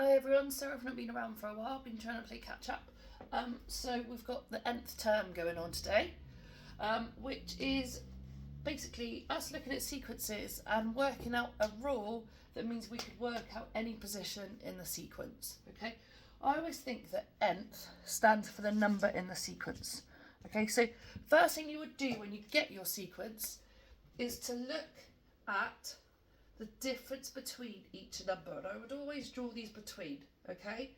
Hi everyone, so I've not been around for a while, been trying to play catch up. So we've got the nth term going on today, which is basically us looking at sequences and working out a rule that means we could work out any position in the sequence, okay? I always think that nth stands for the number in the sequence, okay? So first thing you would do when you get your sequence is to look at the difference between each number, and I would always draw these between, okay?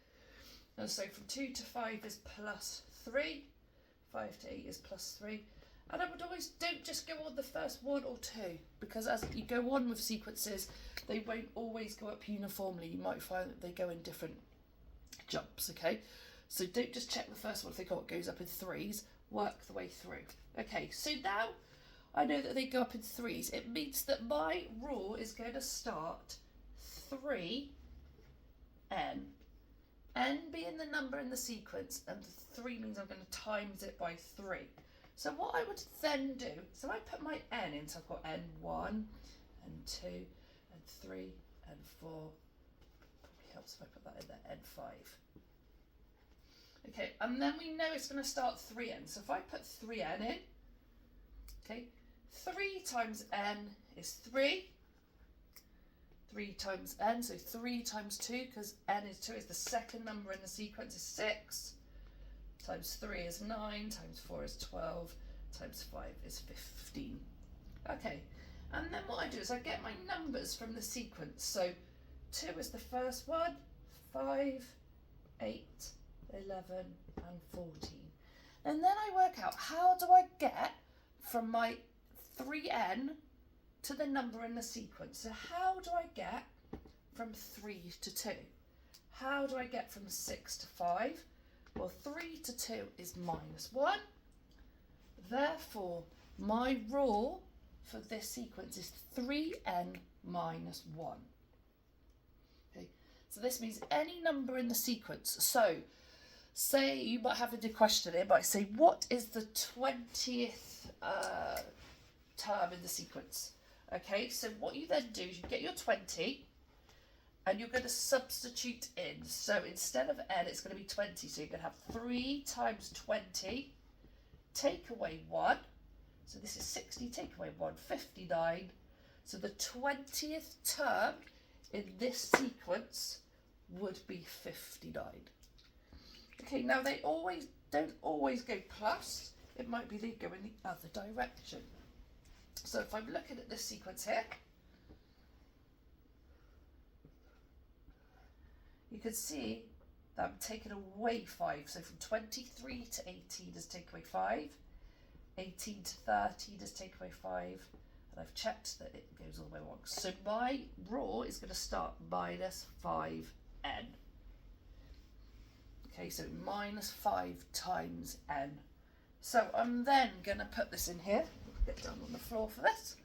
And so from 2 to 5 is plus 3, 5 to 8 is plus 3, and I would always, don't just go on the first 1 or 2, because as you go on with sequences, they won't always go up uniformly. You might find that they go in different jumps, okay? So don't just check the first one if they goes up in 3s, work the way through. Okay, so now I know that they go up in 3s. It means that my rule is going to start 3n. N being the number in the sequence, and 3 means I'm going to times it by 3. So what I would then do, so I put my n in, so I've got n1, n2, n3, n4. Probably helps if I put that in there, n5. Okay, and then we know it's going to start 3n. So if I put 3n in, okay, 3 times n is 3. 3 times n, so 3 times 2, because n is 2, is the second number in the sequence, is 6. Times 3 is 9, times 4 is 12, times 5 is 15. Okay, and then what I do is I get my numbers from the sequence. So 2 is the first one, 5, 8, 11, and 14. And then I work out, how do I get from my 3n to the number in the sequence? So how do I get from 3 to 2? How do I get from 6 to 5? Well, 3 to 2 is minus 1. Therefore, my rule for this sequence is 3n minus 1. Okay, so this means any number in the sequence. So say you might have a question here, but say, what is the 20th term in the sequence? Okay, so what you then do is you get your 20 and you're going to substitute in. So instead of n, it's going to be 20. So you're going to have 3 times 20, take away 1. So this is 60, take away 1, 59. So the 20th term in this sequence would be 59. Okay, now they don't always go plus. It might be they go in the other direction. So if I'm looking at this sequence here, you can see that I'm taking away 5. So from 23 to 18 is take away 5. 18 to 30 is take away 5. And I've checked that it goes all the way along. So my rule is going to start minus 5n. Okay, so minus 5 times n. So I'm then going to put this in here. Get down on the floor for this.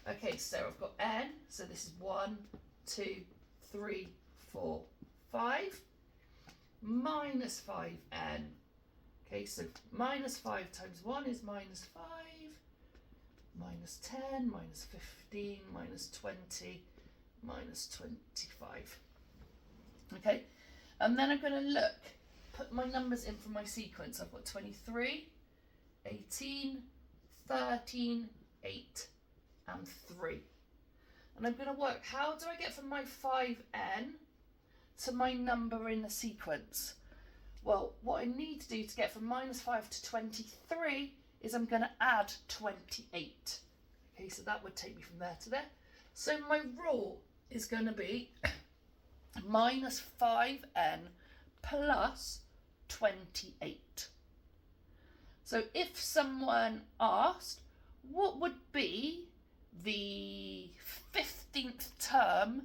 Okay, so I've got n. So this is 1, 2, 3, 4, 5. Minus 5n. Okay, so minus 5 times 1 is minus 5. Minus 10, minus 15, minus 20, minus 25. Okay, and then I'm going to put my numbers in for my sequence. I've got 23, 18, 13, 8, and 3. And I'm going to work, how do I get from my 5n to my number in the sequence? Well, what I need to do to get from minus 5 to 23 is I'm going to add 28. Okay, so that would take me from there to there. So my rule is going to be minus 5n plus 28. So if someone asked, what would be the 15th term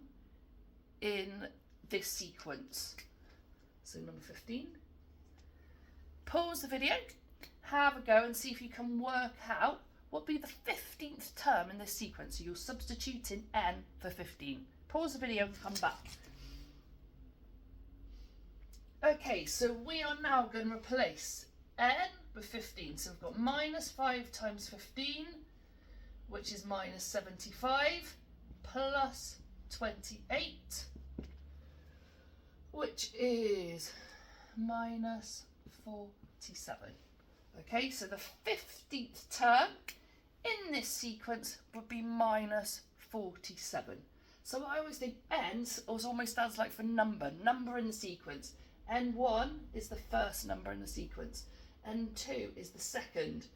in this sequence? So number 15. Pause the video, have a go and see if you can work out what would be the 15th term in this sequence. So you'll substitute in n for 15. Pause the video and come back. Okay, so we are now going to replace n with 15. So we've got minus 5 times 15, which is minus 75, plus 28, which is minus 47. Okay, so the 15th term in this sequence would be minus 47. So I always think n almost stands like for number in the sequence. N1 is the first number in the sequence. N2 is the second.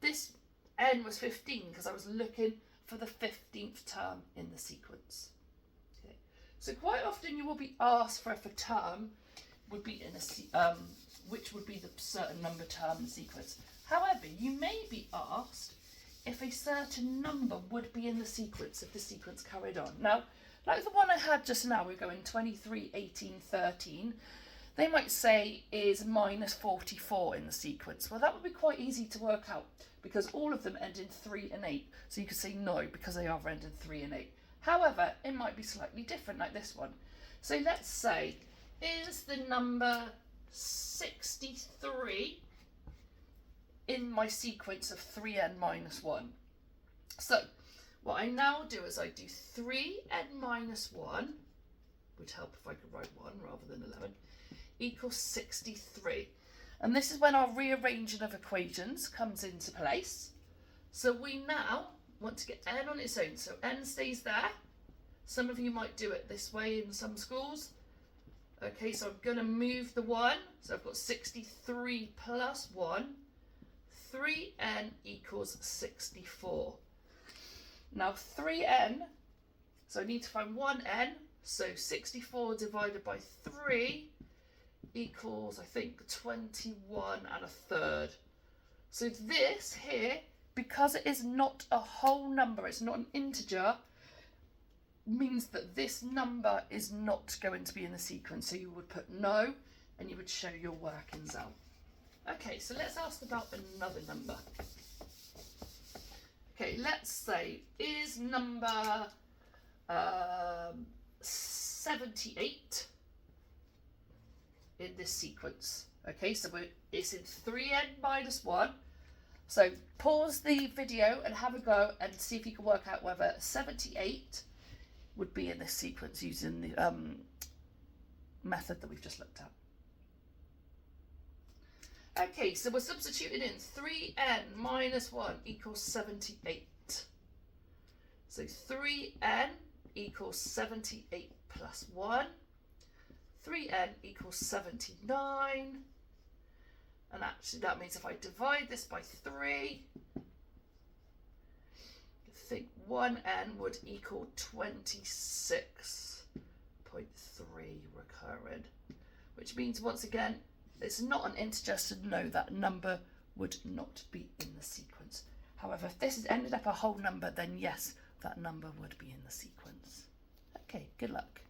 This n was 15 because I was looking for the 15th term in the sequence. Okay. So quite often you will be asked for if a term would be in a which would be the certain number term in the sequence. However, you may be asked if a certain number would be in the sequence if the sequence carried on. Now, like the one I had just now, we're going 23, 18, 13. They might say is minus 44 in the sequence. Well, that would be quite easy to work out because all of them end in 3 and 8. So you could say no because they are ending 3 and 8. However, it might be slightly different like this one. So let's say, is the number 63 in my sequence of 3n minus 1. So what I now do is I do 3n minus 1, would help if I could write 1 rather than 11, equals 63. And this is when our rearranging of equations comes into place. So we now want to get n on its own. So n stays there. Some of you might do it this way in some schools. Okay, so I'm going to move the 1. So I've got 63 plus 1. 3n equals 64. Now 3n, so I need to find 1n, so 64 divided by 3 equals, I think, 21 and a third. So this here, because it is not a whole number, it's not an integer, means that this number is not going to be in the sequence. So you would put no, and you would show your workings out. Okay, so let's ask about another number. Okay, let's say, is number 78 in this sequence? Okay, so it's in 3n minus 1. So pause the video and have a go and see if you can work out whether 78 would be in this sequence using the method that we've just looked at. Okay, so we're substituting in 3n minus 1 equals 78. So 3n equals 78 plus 1. 3n equals 79. And actually that means if I divide this by 3, I think 1n would equal 26.3 recurring. Which means, once again, it's not an integer, so no, that number would not be in the sequence. However, if this has ended up a whole number, then yes, that number would be in the sequence. Okay, good luck.